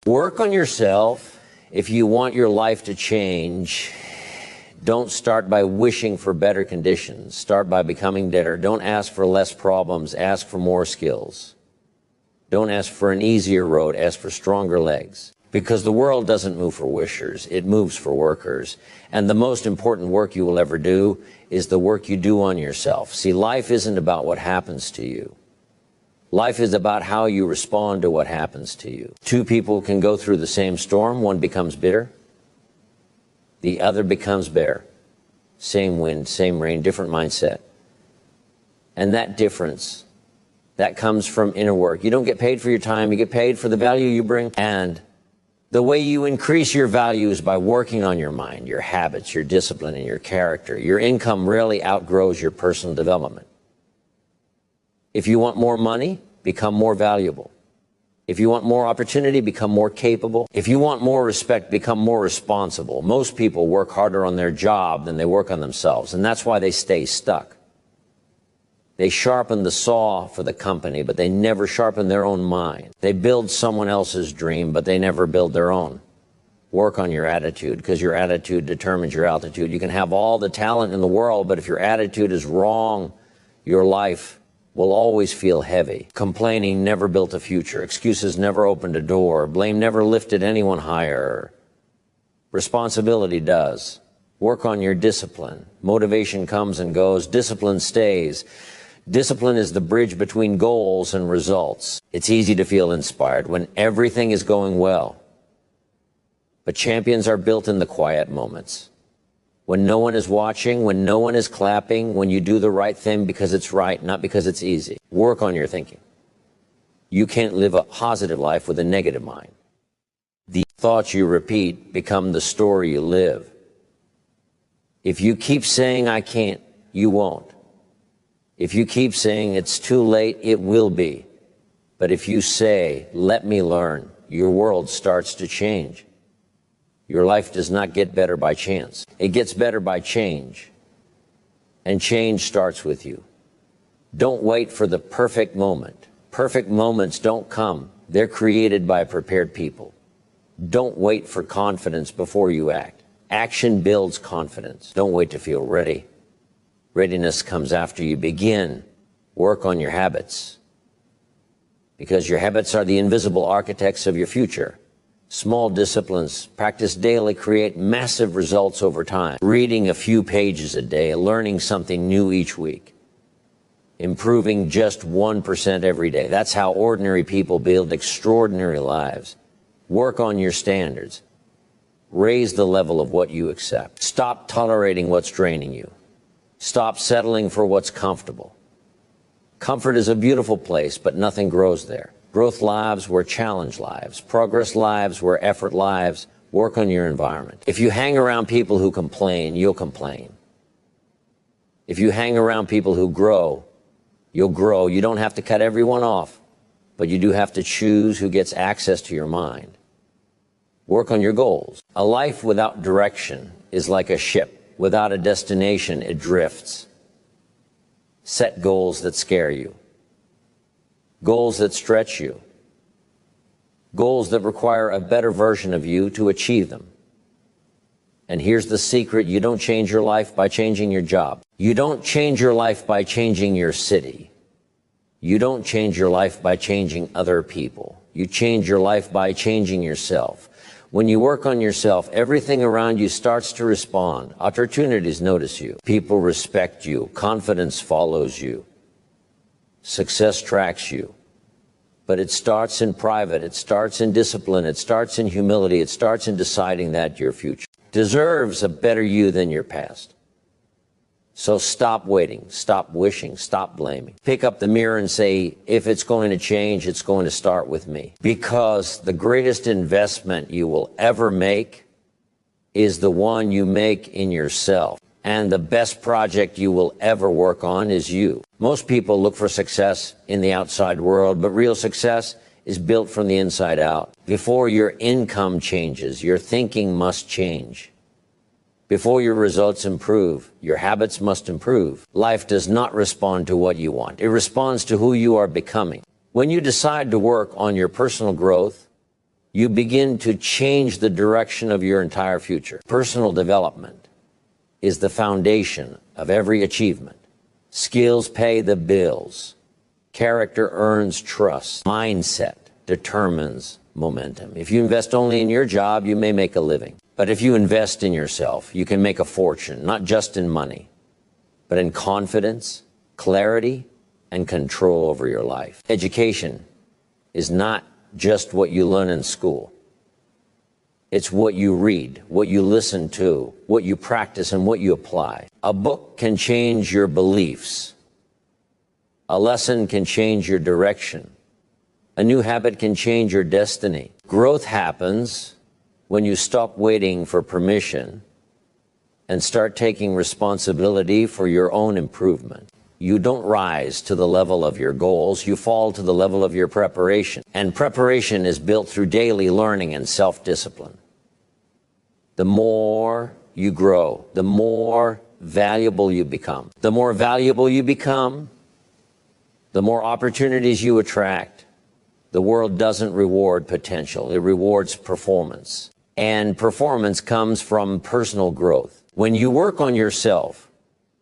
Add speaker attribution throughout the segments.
Speaker 1: Work on yourself. If you want your life to change, don't start by wishing for better conditions. Start by becoming better. Don't ask for less problems. Ask for more skills. Don't ask for an easier road. Ask for stronger legs. Because the world doesn't move for wishers. It moves for workers. And the most important work you will ever do is the work you do on yourself. See, life isn't about what happens to you. Life is about how you respond to what happens to you. Two people can go through the same storm. One becomes bitter. The other becomes bare. Same wind, same rain, different mindset. And that difference, that comes from inner work. You don't get paid for your time. You get paid for the value you bring. And the way you increase your value is by working on your mind, your habits, your discipline, and your character. Your income rarely outgrows your personal development. If you want more money, become more valuable. If you want more opportunity, become more capable. If you want more respect, become more responsible. Most people work harder on their job than they work on themselves, and that's why they stay stuck. They sharpen the saw for the company, but they never sharpen their own mind. They build someone else's dream, but they never build their own. Work on your attitude, because your attitude determines your altitude. You can have all the talent in the world, but if your attitude is wrong, your life will always feel heavy. Complaining never built a future. Excuses never opened a door. Blame never lifted anyone higher. Responsibility does. Work on your discipline. Motivation comes and goes. Discipline stays. Discipline is the bridge between goals and results. It's easy to feel inspired when everything is going well. But champions are built in the quiet moments. When no one is watching, when no one is clapping, when you do the right thing because it's right, not because it's easy. Work on your thinking. You can't live a positive life with a negative mind. The thoughts you repeat become the story you live. If you keep saying, I can't, you won't. If you keep saying, it's too late, it will be. But if you say, let me learn, your world starts to change. Your life does not get better by chance. It gets better by change. And change starts with you. Don't wait for the perfect moment. Perfect moments don't come. They're created by prepared people. Don't wait for confidence before you act. Action builds confidence. Don't wait to feel ready. Readiness comes after you begin. Work on your habits. Because your habits are the invisible architects of your future. Small disciplines practiced daily create massive results over time. Reading a few pages a day, learning something new each week, improving just 1% every day. That's how ordinary people build extraordinary lives. Work on your standards. Raise the level of what you accept. Stop tolerating what's draining you. Stop settling for what's comfortable. Comfort is a beautiful place, but nothing grows there. Growth lives where challenge lives. Progress lives where effort lives. Work on your environment. If you hang around people who complain, you'll complain. If you hang around people who grow, you'll grow. You don't have to cut everyone off, but you do have to choose who gets access to your mind. Work on your goals. A life without direction is like a ship. Without a destination, it drifts. Set goals that scare you. Goals that stretch you. Goals that require a better version of you to achieve them. And here's the secret: you don't change your life by changing your job. You don't change your life by changing your city. You don't change your life by changing other people. You change your life by changing yourself. When you work on yourself, everything around you starts to respond. Opportunities notice you. People respect you. Confidence follows you. Success tracks you. But it starts in private. It starts in discipline. It starts in humility. It starts in deciding that your future deserves a better you than your past. So stop waiting. Stop wishing. Stop blaming. Pick up the mirror and say, if it's going to change, it's going to start with me. Because the greatest investment you will ever make is the one you make in yourself. And the best project you will ever work on is you. Most people look for success in the outside world, but real success is built from the inside out. Before your income changes, your thinking must change. Before your results improve, your habits must improve. Life does not respond to what you want. It responds to who you are becoming. When you decide to work on your personal growth, you begin to change the direction of your entire future. Personal development is the foundation of every achievement. Skills pay the bills. Character earns trust. Mindset determines momentum. If you invest only in your job, you may make a living. But if you invest in yourself, you can make a fortune, not just in money, but in confidence, clarity, and control over your life. Education is not just what you learn in school. It's what you read, what you listen to, what you practice, and what you apply. A book can change your beliefs. A lesson can change your direction. A new habit can change your destiny. Growth happens when you stop waiting for permission and start taking responsibility for your own improvement. You don't rise to the level of your goals, you fall to the level of your preparation. And preparation is built through daily learning and self-discipline. The more you grow, the more valuable you become. The more valuable you become, the more opportunities you attract. The world doesn't reward potential, it rewards performance. And performance comes from personal growth. When you work on yourself,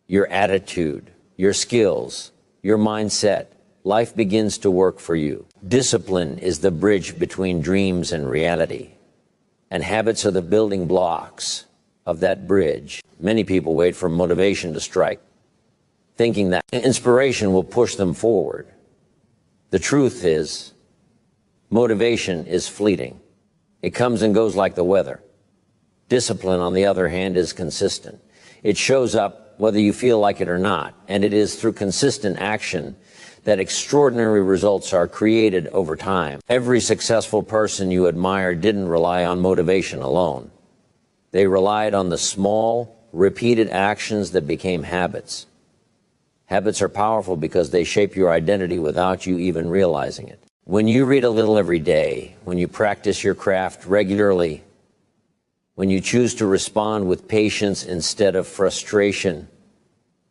Speaker 1: your attitude, your skills, your mindset, life begins to work for you. Discipline is the bridge between dreams and reality. And habits are the building blocks of that bridge. Many people wait for motivation to strike, thinking that inspiration will push them forward. The truth is, motivation is fleeting. It comes and goes like the weather. Discipline, on the other hand, is consistent. It shows up whether you feel like it or not, and it is through consistent action that extraordinary results are created over time. Every successful person you admire didn't rely on motivation alone. They relied on the small, repeated actions that became habits. Habits are powerful because they shape your identity without you even realizing it. When you read a little every day, when you practice your craft regularly, when you choose to respond with patience instead of frustration,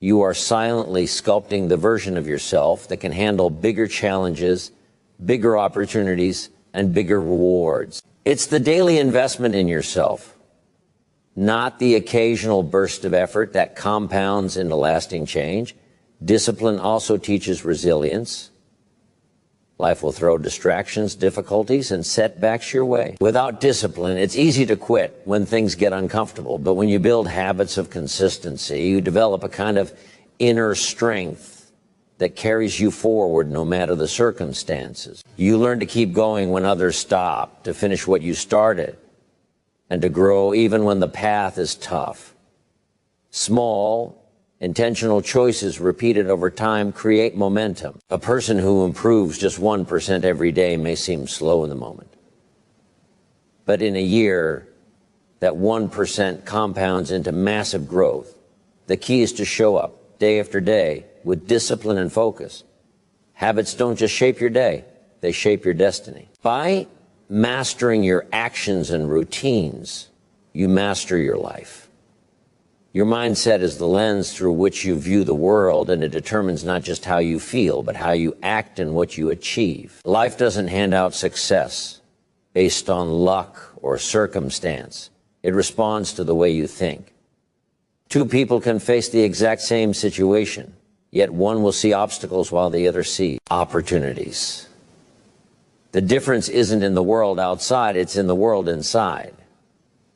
Speaker 1: you are silently sculpting the version of yourself that can handle bigger challenges, bigger opportunities, and bigger rewards. It's the daily investment in yourself, not the occasional burst of effort that compounds into lasting change. Discipline also teaches resilience. Life will throw distractions, difficulties, and setbacks your way. Without discipline, it's easy to quit when things get uncomfortable. But when you build habits of consistency, you develop a kind of inner strength that carries you forward no matter the circumstances. You learn to keep going when others stop, to finish what you started, and to grow even when the path is tough. Small, intentional choices repeated over time create momentum. A person who improves just 1% every day may seem slow in the moment. But in a year, that 1% compounds into massive growth. The key is to show up day after day with discipline and focus. Habits don't just shape your day, they shape your destiny. By mastering your actions and routines, you master your life. Your mindset is the lens through which you view the world, and it determines not just how you feel, but how you act and what you achieve. Life doesn't hand out success based on luck or circumstance. It responds to the way you think. Two people can face the exact same situation, yet one will see obstacles while the other sees opportunities. The difference isn't in the world outside, it's in the world inside.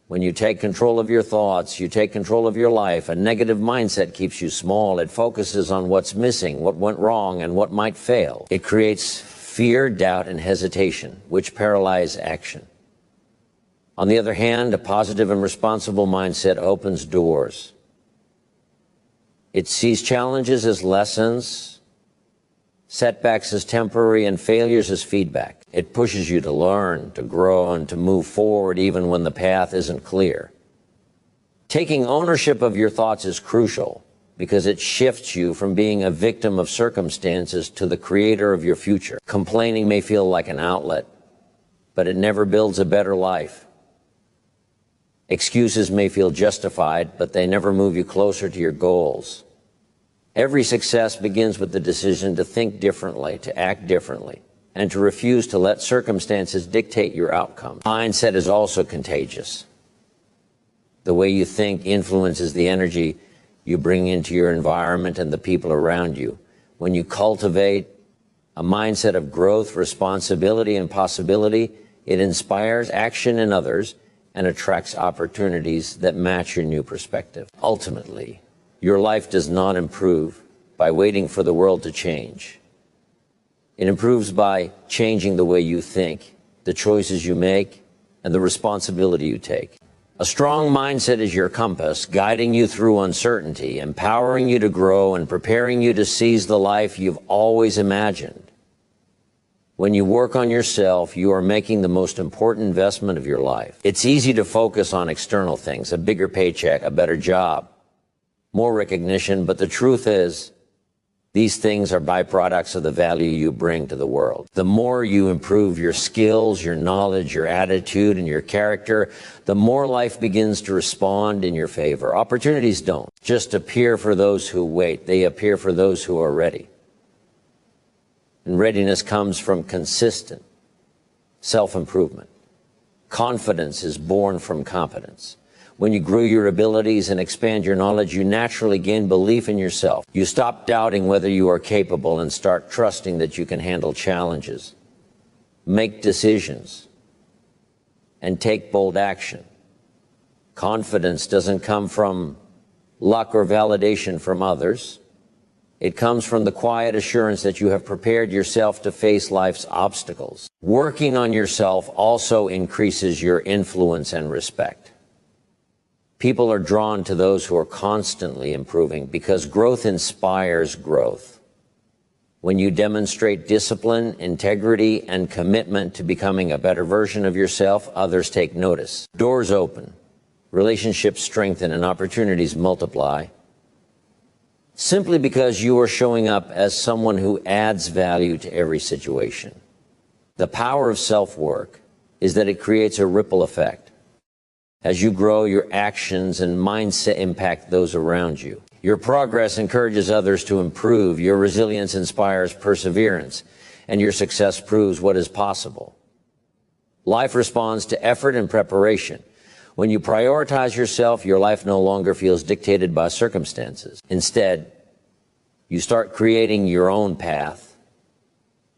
Speaker 1: When you take control of your thoughts, you take control of your life. A negative mindset keeps you small. It focuses on what's missing, what went wrong, and what might fail. It creates fear, doubt, and hesitation, which paralyze action. On the other hand, a positive and responsible mindset opens doors. It sees challenges as lessons, setbacks as temporary, and failures as feedback. It pushes you to learn, to grow, and to move forward even when the path isn't clear. Taking ownership of your thoughts is crucial because it shifts you from being a victim of circumstances to the creator of your future. Complaining may feel like an outlet, but it never builds a better life. Excuses may feel justified, but they never move you closer to your goals. Every success begins with the decision to think differently, to act differently, and to refuse to let circumstances dictate your outcome. Mindset is also contagious. The way you think influences the energy you bring into your environment and the people around you. When you cultivate a mindset of growth, responsibility, and possibility, it inspires action in others and attracts opportunities that match your new perspective. Ultimately, your life does not improve by waiting for the world to change. It improves by changing the way you think, the choices you make, and the responsibility you take. A strong mindset is your compass, guiding you through uncertainty, empowering you to grow, and preparing you to seize the life you've always imagined. When you work on yourself, you are making the most important investment of your life. It's easy to focus on external things, a bigger paycheck, a better job, more recognition, but the truth is, these things are byproducts of the value you bring to the world. The more you improve your skills, your knowledge, your attitude, and your character, the more life begins to respond in your favor. Opportunities don't just appear for those who wait. They appear for those who are ready. And readiness comes from consistent self-improvement. Confidence is born from competence. When you grow your abilities and expand your knowledge, you naturally gain belief in yourself. You stop doubting whether you are capable and start trusting that you can handle challenges, make decisions, and take bold action. Confidence doesn't come from luck or validation from others. It comes from the quiet assurance that you have prepared yourself to face life's obstacles. Working on yourself also increases your influence and respect. People are drawn to those who are constantly improving because growth inspires growth. When you demonstrate discipline, integrity, and commitment to becoming a better version of yourself, others take notice. Doors open, relationships strengthen, and opportunities multiply. Simply because you are showing up as someone who adds value to every situation. The power of self-work is that it creates a ripple effect. As you grow, your actions and mindset impact those around you. Your progress encourages others to improve, your resilience inspires perseverance, and your success proves what is possible. Life responds to effort and preparation. When you prioritize yourself, your life no longer feels dictated by circumstances. Instead, you start creating your own path,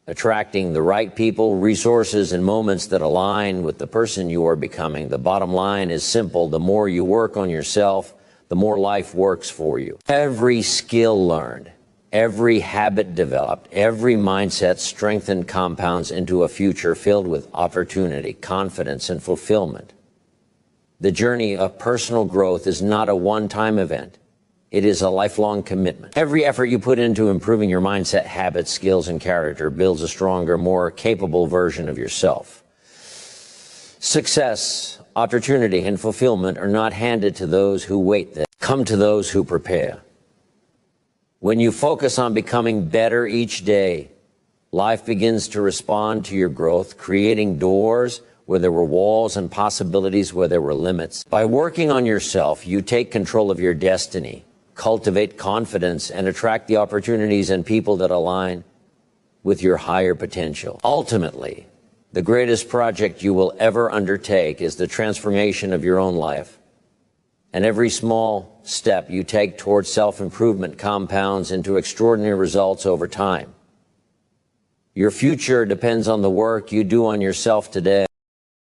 Speaker 1: attracting the right people, resources, and moments that align with the person you are becoming. The bottom line is simple. The more you work on yourself, the more life works for you. Every skill learned, every habit developed, every mindset strengthened compounds into a future filled with opportunity, confidence, and fulfillment. The journey of personal growth is not a one-time event. It is a lifelong commitment. Every effort you put into improving your mindset, habits, skills, and character builds a stronger, more capable version of yourself. Success, opportunity, and fulfillment are not handed to those who wait. They come to those who prepare. When you focus on becoming better each day, life begins to respond to your growth, creating doors where there were walls and possibilities where there were limits. By working on yourself, you take control of your destiny, cultivate confidence, and attract the opportunities and people that align with your higher potential. Ultimately, the greatest project you will ever undertake is the transformation of your own life. And every small step you take towards self-improvement compounds into extraordinary results over time. Your future depends on the work you do on yourself today.